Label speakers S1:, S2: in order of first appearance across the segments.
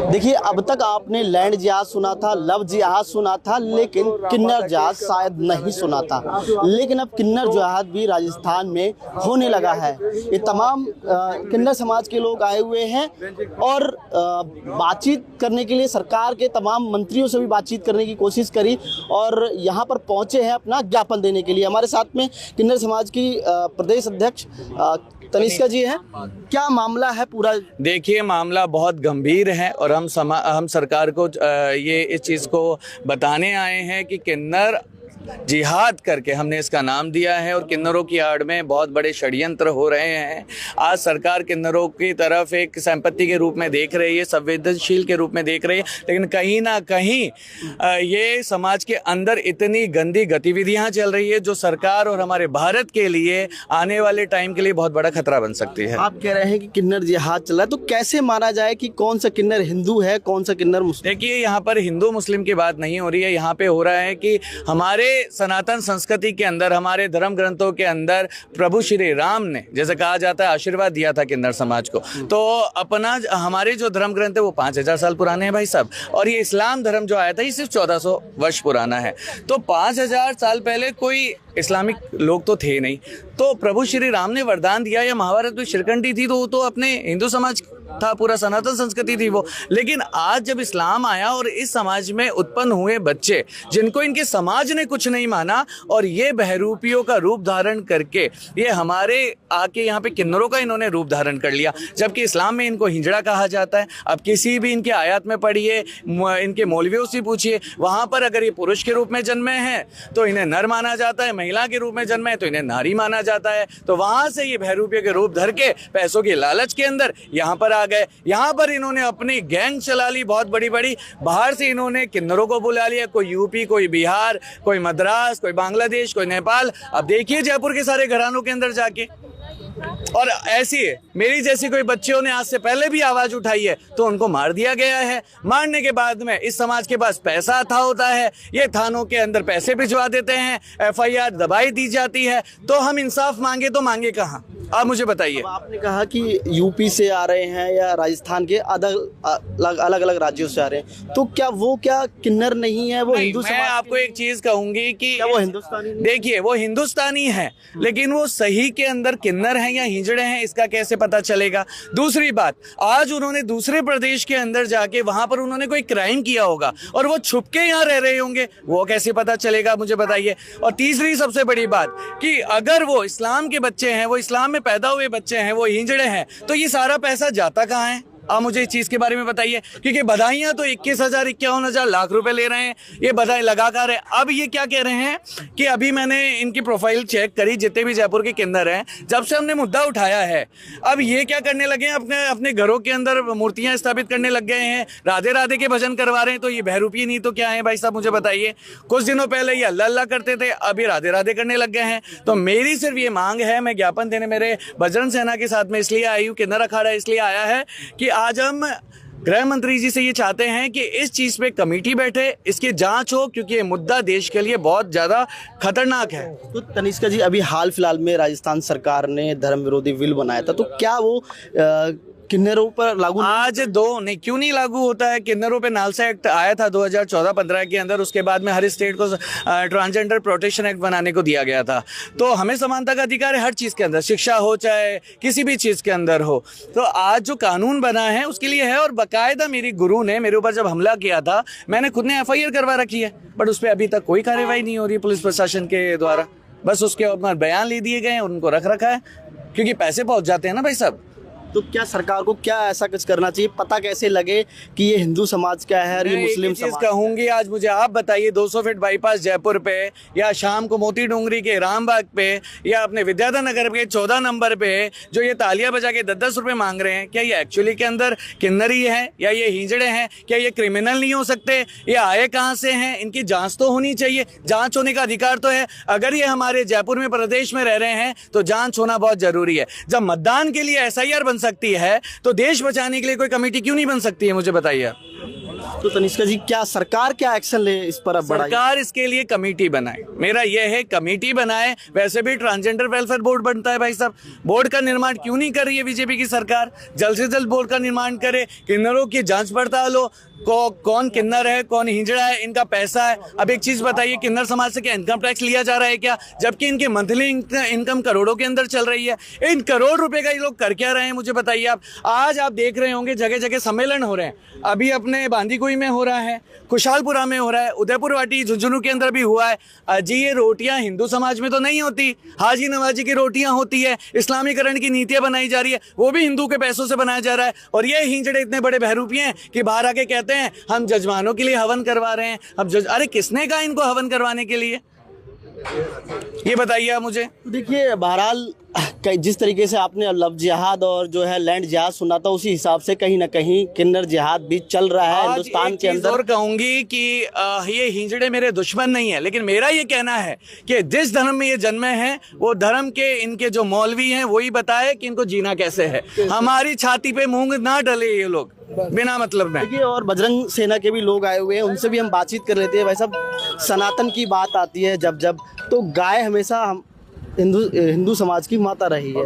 S1: देखिए, अब तक आपने लैंड जहाज सुना था, लव जहाज सुना था, लेकिन किन्नर जहाज शायद नहीं सुना था। लेकिन अब किन्नर जहाज भी राजस्थान में होने लगा है। ये तमाम किन्नर समाज के लोग आए हुए हैं और बातचीत करने के लिए सरकार के तमाम मंत्रियों से भी बातचीत करने की कोशिश करी और यहाँ पर पहुँचे हैं अपना ज्ञापन देने के लिए। हमारे साथ में किन्नर समाज की प्रदेश अध्यक्ष तनिष्का जी हैं। क्या मामला है पूरा?
S2: देखिए, मामला बहुत गंभीर है और हम सरकार को ये इस चीज़ को बताने आए हैं कि किन्नर जिहाद करके हमने इसका नाम दिया है और किन्नरों की आड़ में बहुत बड़े षड्यंत्र हो रहे हैं। आज सरकार किन्नरों की तरफ एक संपत्ति के रूप में देख रही है, संवेदनशील के रूप में देख रही है, लेकिन कहीं ना कहीं ये समाज के अंदर इतनी गंदी गतिविधियां चल रही है जो सरकार और हमारे भारत के लिए आने वाले टाइम के लिए बहुत बड़ा खतरा बन सकती है।
S1: आप कह रहे हैं कि किन्नर जिहाद चल रहा है, तो कैसे माना जाए कि कौन सा किन्नर हिंदू है, कौन सा किन्नर मुस्लिम?
S2: देखिए, यहाँ पर हिंदू मुस्लिम की बात नहीं हो रही है। यहाँ पे हो रहा है कि हमारे सनातन संस्कृति के अंदर, हमारे धर्म ग्रंथों के अंदर प्रभु श्री राम ने, जैसे कहा जाता है, आशीर्वाद दिया था किन्नर समाज को। तो अपना हमारे जो धर्म ग्रंथ है वो 5000 साल पुराने हैं भाई साहब, और ये इस्लाम धर्म जो आया था ये सिर्फ 1400 वर्ष पुराना है। तो 5000 साल पहले कोई इस्लामिक लोग तो थे नहीं। तो प्रभु श्री राम ने वरदान दिया, या महाभारत में शिरकंडी थी तो वो तो अपने हिंदू समाज था, पूरा सनातन संस्कृति थी वो। लेकिन आज जब इस्लाम आया और इस समाज में उत्पन्न हुए बच्चे जिनको इनके समाज ने कुछ नहीं माना और ये बहरूपियों का रूप धारण करके ये हमारे आके यहाँ पे किन्नरों का इन्होंने रूप धारण कर लिया, जबकि इस्लाम में इनको हिजड़ा कहा जाता है। अब किसी भी इनके आयत में पढ़िए, इनके मौलवियों से पूछिए, वहाँ पर अगर ये पुरुष के रूप में जन्मे हैं तो इन्हें नर माना जाता है, महिला के रूप में जन्मे हैं तो इन्हें नारी माना जाता है। तो वहाँ से ये बहरूपियों के रूप धर के पैसों की लालच के अंदर यहाँ पर आ गए। यहाँ पर इन्होंने अपनी गैंग चला ली बहुत बड़ी बड़ी। बाहर से इन्होंने किन्नरों को बुला लिया, कोई यूपी, कोई बिहार, कोई मद्रास, कोई बांग्लादेश, कोई नेपाल। अब देखिए जयपुर के सारे घरानों के अंदर जाके, और ऐसी है मेरी जैसी कोई बच्चियों ने आज से पहले भी आवाज उठाई है तो उनको मार दिया गया है। मारने के बाद में इस समाज के पास पैसा था होता है, ये थानों के अंदर पैसे भिजवा देते हैं, FIR दबाई दी जाती है। तो हम इंसाफ मांगे तो मांगे कहाँ? आप मुझे बताइए।
S1: आपने कहा कि यूपी से आ रहे हैं या राजस्थान के अलग अलग राज्यों से आ रहे हैं, तो क्या वो किन्नर नहीं है? वो हिंदू समाज।
S2: मैं आपको एक चीज कहूंगी कि
S1: क्या वो हिंदुस्तानी?
S2: देखिए, वो हिंदुस्तानी है, लेकिन वो सही के अंदर किन्नर हैं या हिजड़े हैं इसका कैसे पता चलेगा? दूसरी बात, आज उन्होंने दूसरे प्रदेश के अंदर जाके वहां पर उन्होंने कोई क्राइम किया होगा और वो छुप के यहाँ रह रहे होंगे, वो कैसे पता चलेगा? मुझे बताइए। और तीसरी सबसे बड़ी बात कि अगर वो इस्लाम के बच्चे हैं, वो इस्लाम में पैदा हुए बच्चे हैं, वो हिजड़े हैं, तो ये सारा पैसा जाता कहाँ है? आप मुझे इस चीज़ के बारे में बताइए, क्योंकि बधाइयाँ तो 21,000 51,000 लाख रुपए ले रहे हैं, ये बधाई लगा कर रहे हैं। अब ये क्या कह रहे हैं कि अभी मैंने इनकी प्रोफाइल चेक करी, जितने भी जयपुर के किन्नर हैं, जब से हमने मुद्दा उठाया है, अब ये क्या करने लगे हैं, अपने घरों के अंदर मूर्तियाँ स्थापित करने लग गए हैं, राधे राधे के भजन करवा रहे हैं। तो ये बहरूपी नहीं तो क्या है भाई साहब? मुझे बताइए। कुछ दिनों पहले ये अल्लाह अल्लाह करते थे, अभी राधे राधे करने लग गए हैं। तो मेरी सिर्फ ये मांग है, मैं ज्ञापन देने मेरे बजरंग सेना के साथ में इसलिए आई हूँ, किन्नर अखाड़ा इसलिए आया है कि आज हम गृह मंत्री जी से ये चाहते हैं कि इस चीज पे कमेटी बैठे, इसकी जांच हो, क्योंकि ये मुद्दा देश के लिए बहुत ज्यादा खतरनाक है।
S1: तो तनिष्का जी, अभी हाल फिलहाल में राजस्थान सरकार ने धर्म विरोधी बिल बनाया था, तो क्या वो किन्नरों पर लागू?
S2: आज नहीं, क्यों नहीं लागू होता है? किन्नरों पे नालसा एक्ट आया था 2014-15 के अंदर, उसके बाद में हर स्टेट को ट्रांसजेंडर प्रोटेक्शन एक्ट बनाने को दिया गया था। तो हमें समानता का अधिकार है हर चीज़ के अंदर, शिक्षा हो चाहे किसी भी चीज़ के अंदर हो। तो आज जो कानून बना है उसके लिए है, और बाकायदा मेरी गुरु ने मेरे ऊपर जब हमला किया था, मैंने खुद ने FIR करवा रखी है, बट उस पर अभी तक कोई कार्रवाई नहीं हो रही पुलिस प्रशासन के द्वारा। बस उसके ऊपर बयान ले दिए गए हैं, उनको रख रखा है, क्योंकि पैसे पहुँच जाते हैं ना भाई साहब।
S1: तो क्या सरकार को क्या ऐसा कुछ करना चाहिए, पता कैसे लगे कि ये हिंदु समाज क्या है और ये मुस्लिम समाज?
S2: कहूंगी, आज मुझे आप बताइए, 200 फीट बाईपास जयपुर पे, या शाम को मोती डोंगरी के रामबाग पे, या अपने विद्याधर नगर के 14 नंबर पे जो ये तालियां बजा के 10-10 रुपए मांग रहे हैं, क्या ये एक्चुअली के अंदर किन्नरी है या ये हिजड़े हैं? क्या ये क्रिमिनल नहीं हो सकते? ये आए कहाँ से हैं? इनकी जाँच तो होनी चाहिए, जाँच होने का अधिकार तो है। अगर ये हमारे जयपुर में प्रदेश में रह रहे हैं तो जाँच होना बहुत जरूरी है। जब मतदान के लिए SIR बन सकती है तो देश बचाने के लिए कोई कमेटी क्यों नहीं बन सकती है? मुझे बताइए।
S1: तो तनिष्का जी, क्या सरकार क्या एक्शन ले इस पर? अब बड़ा
S2: सरकार इसके लिए कमेटी बनाए, मेरा यह है कमेटी बनाए। वैसे भी ट्रांसजेंडर वेलफेयर बोर्ड बनता है भाई साहब, बोर्ड का निर्माण क्यों नहीं कर रही है बीजेपी की सरकार? जल्द से जल्द बोर्ड का निर्माण करे, किन्नरों की जांच पड़ताल हो, कौन किन्नर है कौन हिजड़ा है, इनका पैसा है। अब एक चीज बताइए, किन्नर समाज से क्या इनकम टैक्स लिया जा रहा है क्या? जबकि इनकी मंथली इनकम करोड़ों के अंदर चल रही है। इन करोड़ रुपए का ये लोग कर क्या रहे हैं, मुझे बताइए आप। आज आप देख रहे होंगे जगह जगह सम्मेलन हो रहे हैं। अभी अपने बांदीकुई में हो रहा है, खुशहालपुरा में हो रहा है, उदयपुर वाटी झुंझुनू के अंदर भी हुआ है। जी, ये रोटियां हिंदू समाज में तो नहीं होती, हाजी नवाजी की रोटियां होती है। इस्लामीकरण की नीतियां बनाई जा रही है, वो भी हिंदू के पैसों से बनाया जा रहा है। और ये हिंजड़े इतने बड़े बहरूपिये हैं कि बाहर आके कहते हैं हम जजमानों के लिए हवन करवा रहे हैं। अब अरे किसने कहा इनको हवन करवाने के लिए, ये बताइए आप मुझे।
S1: देखिए, बहरहाल जिस तरीके से आपने लव जिहाद और जो है लैंड जिहाद सुना था, उसी हिसाब से कहीं ना कहीं किन्नर जिहाद भी चल रहा है हिंदुस्तान के अंदर।
S2: और कहूंगी कि ये हिजड़े मेरे दुश्मन नहीं है, लेकिन मेरा ये कहना है कि जिस धर्म में ये जन्मे हैं वो धर्म के इनके जो मौलवी हैं वही बताए कि इनको जीना कैसे है। हमारी छाती पे मूंग ना डले ये लोग बिना मतलब में।
S1: देखिए, और बजरंग सेना के भी लोग आए हुए हैं, उनसे भी हम बातचीत कर लेते हैं। भाई साहब, सनातन की बात आती है जब तो गाय हमेशा हिंदू समाज की माता रही है,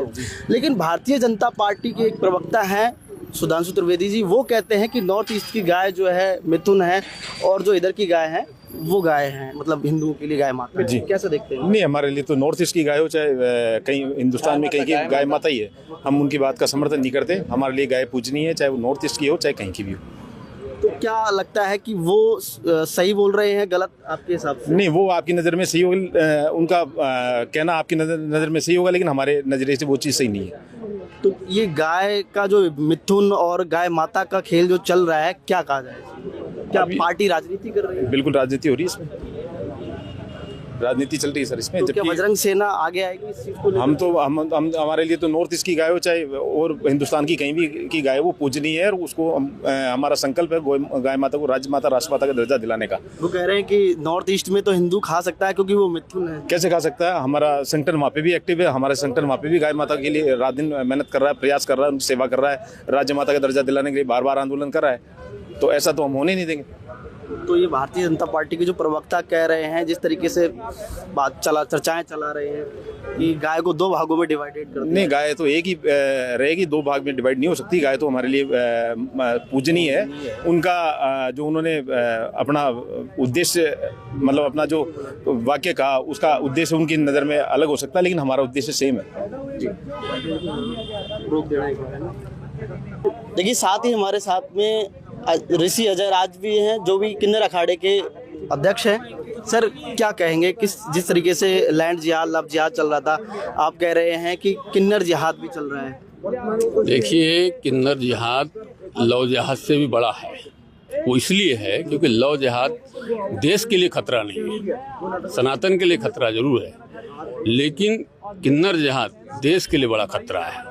S1: लेकिन भारतीय जनता पार्टी के एक प्रवक्ता हैं सुधांशु त्रिवेदी जी, वो कहते हैं कि नॉर्थ ईस्ट की गाय जो है मिथुन है और जो इधर की गाय है वो गाय है, मतलब हिंदुओं के लिए गाय माता है। कैसे देखते हैं?
S3: नहीं, हमारे लिए तो नॉर्थ ईस्ट की गाय हो चाहे कहीं हिंदुस्तान में कहीं की गाय माता ही है। हम उनकी बात का समर्थन नहीं करते। हमारे लिए गाय पूजनीय है, चाहे वो नॉर्थ ईस्ट की हो चाहे कहीं की भी हो।
S1: तो क्या लगता है कि वो सही बोल रहे हैं, गलत आपके हिसाब से?
S3: नहीं, वो आपकी नज़र में सही होगा, उनका कहना आपकी नज़र में सही होगा, लेकिन हमारे नज़रिए से वो चीज़ सही नहीं है।
S1: तो ये गाय का जो मिथुन और गाय माता का खेल जो चल रहा है, क्या कहा जाए? क्या पार्टी राजनीति कर रही है?
S3: बिल्कुल राजनीति हो रही है, इसमें राजनीति चल रही है सर इसमें।
S1: तो क्या बजरंग सेना आगे आएगी इस चीज को लेकर?
S3: हम हमारे लिए तो नॉर्थ ईस्ट की गाय हो चाहे और हिंदुस्तान की कहीं भी की गाय वो पूजनीय है, और उसको हमारा संकल्प है गाय माता को राज माता राष्ट्र माता का दर्जा दिलाने का।
S1: वो कह रहे हैं कि नॉर्थ ईस्ट में तो हिंदू खा सकता है क्योंकि वो मिथुन है।
S3: कैसे खा सकता है? हमारा संगठन वहाँ पे भी एक्टिव है, हमारा संगठन वहाँ पे भी गाय माता के लिए रात दिन मेहनत कर रहा है, प्रयास कर रहा है, उनकी सेवा कर रहा है, राज्य माता का दर्जा दिलाने के लिए बार बार आंदोलन कर रहा है। तो ऐसा तो हम होने नहीं देंगे।
S1: तो ये भारतीय जनता पार्टी के जो प्रवक्ता कह रहे हैं, जिस तरीके से चर्चाएं चला रहे हैं कि गाय को दो भागों में डिवाइडेड कर,
S3: नहीं, गाय तो एक ही रहेगी, दो भाग में डिवाइड नहीं हो सकती। गाय तो हमारे लिए पूजनीय है। उनका जो उन्होंने अपना उद्देश्य, मतलब अपना जो वाक्य कहा, उसका उद्देश्य उनकी नज़र में अलग हो सकता है, लेकिन हमारा उद्देश्य सेम है।
S1: देखिए, साथ ही हमारे साथ में ऋषि अजय राज भी हैं, जो भी किन्नर अखाड़े के अध्यक्ष हैं। सर, क्या कहेंगे जिस तरीके से लैंड जिहाद लव जिहाद चल रहा था, आप कह रहे हैं कि किन्नर जिहाद भी चल रहा है?
S4: देखिए, किन्नर जिहाद लव जिहाद से भी बड़ा है। वो इसलिए है क्योंकि लव जिहाद देश के लिए खतरा नहीं है, सनातन के लिए खतरा जरूर है, लेकिन किन्नर जिहाद देश के लिए बड़ा खतरा है।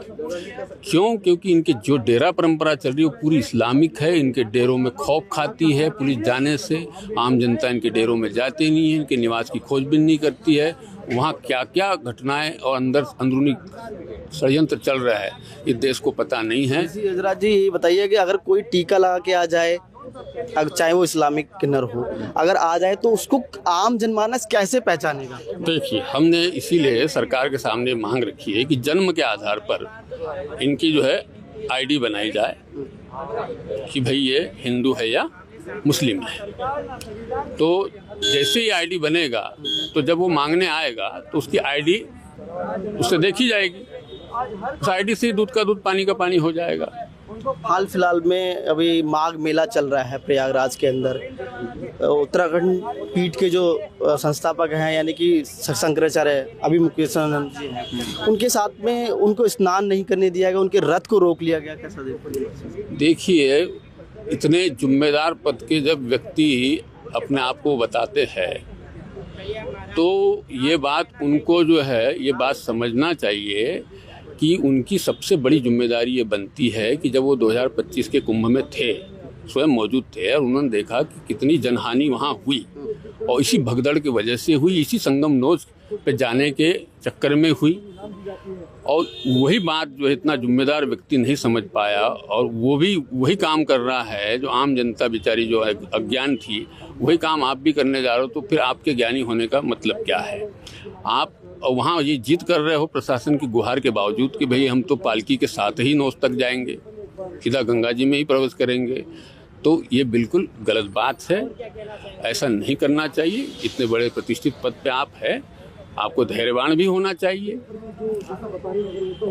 S4: क्यों? क्योंकि इनके जो डेरा परंपरा चल रही है वो पूरी इस्लामिक है। इनके डेरों में खौफ खाती है पुलिस जाने से, आम जनता इनके डेरों में जाती नहीं है, इनके निवास की खोजबीन नहीं करती है। वहाँ क्या क्या घटनाएं और अंदरूनी षड्यंत्र चल रहा है, ये देश को पता नहीं है।
S1: हजरात जी, ये बताइए कि अगर कोई टीका लगा के आ जाए, चाहे वो इस्लामिक किन्नर हो, अगर आ जाए तो उसको आम जनमानस कैसे पहचानेगा?
S4: देखिए, हमने इसीलिए सरकार के सामने मांग रखी है कि जन्म के आधार पर इनकी जो है आईडी बनाई जाए कि भाई ये हिंदू है या मुस्लिम है। तो जैसे ही आईडी बनेगा, तो जब वो मांगने आएगा तो उसकी आईडी उससे देखी जाएगी, उस आईडी से दूध का दूध पानी का पानी हो जाएगा।
S1: हाल फिलहाल में अभी माघ मेला चल रहा है प्रयागराज के अंदर। उत्तराखंड पीठ के जो संस्थापक हैं, यानी कि शंकराचार्य अभिमुखेशानंद जी हैं, उनके साथ में उनको स्नान नहीं करने दिया गया, उनके रथ को रोक लिया गया। कैसा
S4: देखिए, इतने जिम्मेदार पद के जब व्यक्ति अपने आप को बताते हैं, तो ये बात उनको जो है ये बात समझना चाहिए कि उनकी सबसे बड़ी जिम्मेदारी ये बनती है कि जब वो 2025 के कुंभ में थे, स्वयं मौजूद थे, और उन्होंने देखा कि कितनी जनहानि वहाँ हुई, और इसी भगदड़ की वजह से हुई, इसी संगम नोच पे जाने के चक्कर में हुई। और वही बात जो है इतना जिम्मेदार व्यक्ति नहीं समझ पाया, और वो भी वही काम कर रहा है जो आम जनता बेचारी जो है अज्ञान थी, वही काम आप भी करने जा रहे हो। तो फिर आपके ज्ञानी होने का मतलब क्या है? आप वहाँ ये जिद कर रहे हो प्रशासन की गुहार के बावजूद कि भाई हम तो पालकी के साथ ही नौस तक जाएंगे, सीधा गंगा जी में ही प्रवेश करेंगे, तो ये बिल्कुल गलत बात है। ऐसा नहीं करना चाहिए। इतने बड़े प्रतिष्ठित पद पे आप हैं, आपको धैर्यवान भी होना चाहिए।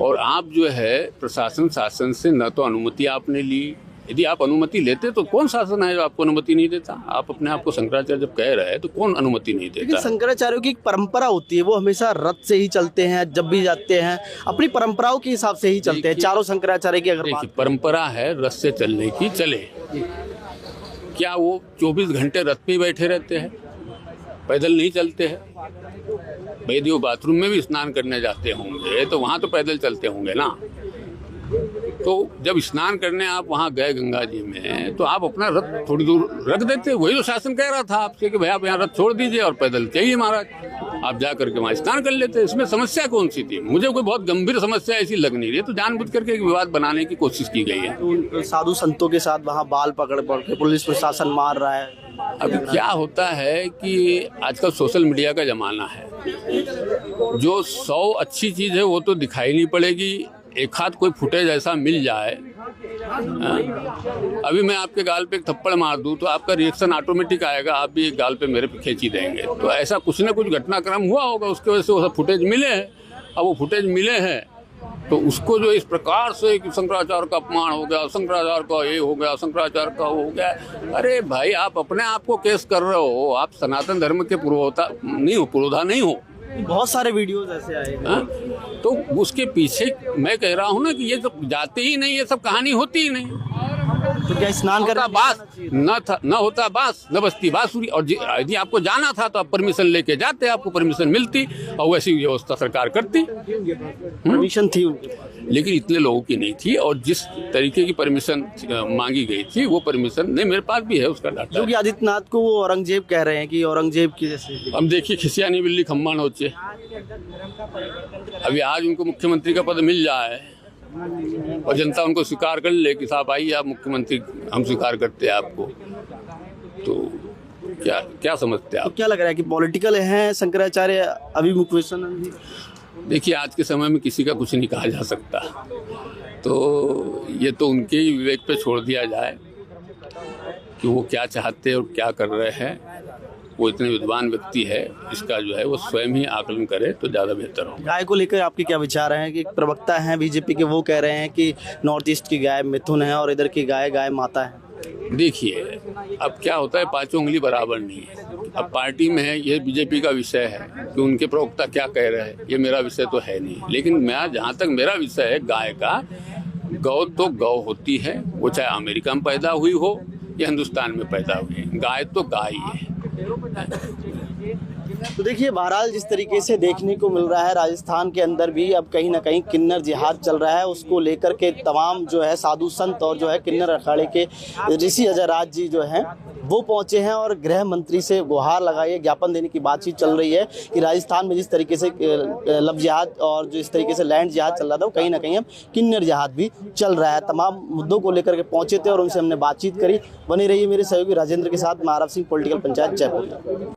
S4: और आप जो है प्रशासन शासन से न तो अनुमति आपने ली, यदि आप अनुमति लेते तो कौन शासन है जो आपको अनुमति नहीं देता? आप अपने आप को शंकराचार्य जब कह रहे हैं तो कौन अनुमति नहीं देता?
S1: लेकिन शंकराचार्यों की एक परंपरा होती है, वो हमेशा रथ से ही चलते हैं, जब भी जाते हैं अपनी परंपराओं के हिसाब से ही चलते हैं। चारों शंकराचार्य की अगर बात
S4: परंपरा है रथ से चलने की, चले। क्या वो 24 घंटे रथ पे बैठे रहते हैं? पैदल नहीं चलते हैं? भाई यदि वो बाथरूम में भी स्नान करने जाते होंगे तो वहाँ तो पैदल चलते होंगे ना। तो जब स्नान करने आप वहाँ गए गंगा जी में, तो आप अपना रथ थोड़ी दूर रख देते। वही तो शासन कह रहा था आपसे कि भाई आप यहाँ रथ छोड़ दीजिए और पैदल चलिए महाराज, आप जा करके वहाँ स्नान कर लेते। इसमें समस्या कौन सी थी? मुझे कोई बहुत गंभीर समस्या ऐसी लग नहीं रही। तो जानबूझ करके एक विवाद बनाने की कोशिश की गई है।
S1: तो साधु संतों के साथ वहाँ बाल पकड़ के पुलिस प्रशासन मार रहा है।
S4: अभी क्या होता है कि आजकल सोशल मीडिया का जमाना है, जो 100 अच्छी चीज़ है वो तो दिखाई नहीं पड़ेगी, एक हाथ कोई फुटेज ऐसा मिल जाए। अभी मैं आपके गाल पे एक थप्पड़ मार दूं तो आपका रिएक्शन ऑटोमेटिक आएगा, आप भी एक गाल पे मेरे पे खींची देंगे। तो ऐसा कुछ ना कुछ घटनाक्रम हुआ होगा, उसके वजह से वो सब फुटेज मिले हैं। अब वो फुटेज मिले हैं तो उसको जो इस प्रकार से कि शंकराचार्य का अपमान हो गया, शंकराचार्य का ये हो गया, शंकराचार्य का हो गया। अरे भाई आप अपने आप को केस कर रहे हो, आप सनातन धर्म के पुरोधा नहीं हो।
S1: बहुत सारे वीडियोस ऐसे आए हैं।
S4: तो उसके पीछे मैं कह रहा हूँ ना कि ये सब जाते ही नहीं, ये सब कहानी होती ही नहीं।
S1: तो क्या स्नान करना
S4: बास न होता बास न बसती बांसुरी। और यदि आपको जाना था तो आप परमिशन लेके जाते, आपको परमिशन मिलती और वैसी व्यवस्था सरकार करती।
S1: परमिशन थी उनकी,
S4: लेकिन इतने लोगों की नहीं थी। और जिस तरीके की परमिशन मांगी गई थी वो परमिशन नहीं, मेरे पास भी है उसका डाटा।
S1: योगी आदित्यनाथ को वो औरंगजेब कह रहे हैं कि औरंगजेब की जैसे।
S4: हम देखिए खिसियानी बिल्ली खम्मा नोचे। अभी आज उनको मुख्यमंत्री का पद मिल जाए और जनता उनको स्वीकार कर ले कि साहब आइए आप मुख्यमंत्री, हम स्वीकार करते हैं आपको, तो क्या समझते हैं आप?
S1: तो क्या लग रहा है कि पॉलिटिकल हैं शंकराचार्य अभिमुखेशन?
S4: देखिए आज के समय में किसी का कुछ नहीं कहा जा सकता, तो ये तो उनके ही विवेक पे छोड़ दिया जाए कि वो क्या चाहते हैं और क्या कर रहे हैं। वो इतने विद्वान व्यक्ति है, इसका जो है वो स्वयं ही आकलन करे तो ज़्यादा बेहतर हो।
S1: गाय को लेकर आपके क्या विचार हैं? कि एक प्रवक्ता हैं बीजेपी के, वो कह रहे हैं कि नॉर्थ ईस्ट की गाय मिथुन है और इधर की गाय माता है।
S4: देखिए अब क्या होता है, पांचों उंगली बराबर नहीं है। अब पार्टी में है, ये बीजेपी का विषय है कि उनके प्रवक्ता क्या कह रहे हैं, ये मेरा विषय तो है नहीं। लेकिन मैं जहाँ तक मेरा विषय है गाय का, गौ तो गौ होती है, वो चाहे अमेरिका में पैदा हुई हो या हिंदुस्तान में पैदा हुई है, गाय तो गाय ही है।
S1: तो देखिए बहरहाल जिस तरीके से देखने को मिल रहा है, राजस्थान के अंदर भी अब कहीं ना कहीं किन्नर जिहाद चल रहा है। उसको लेकर के तमाम जो है साधु संत और जो है किन्नर अखाड़े के ऋषि अजयराज जी जो हैं वो पहुंचे हैं और गृह मंत्री से गुहार लगाई, ज्ञापन देने की बातचीत चल रही है कि राजस्थान में जिस तरीके से लव जिहाद और जो इस तरीके से लैंड जिहाद चल रहा था, वो कहीं ना कहीं अब किन्नर जिहाद भी चल रहा है। तमाम मुद्दों को लेकर के पहुंचे थे और उनसे हमने बातचीत करी। बने रहिए मेरे सहयोगी राजेंद्र के साथ। मैं आरव सिंह, पॉलिटिकल पंचायत, जयपुर।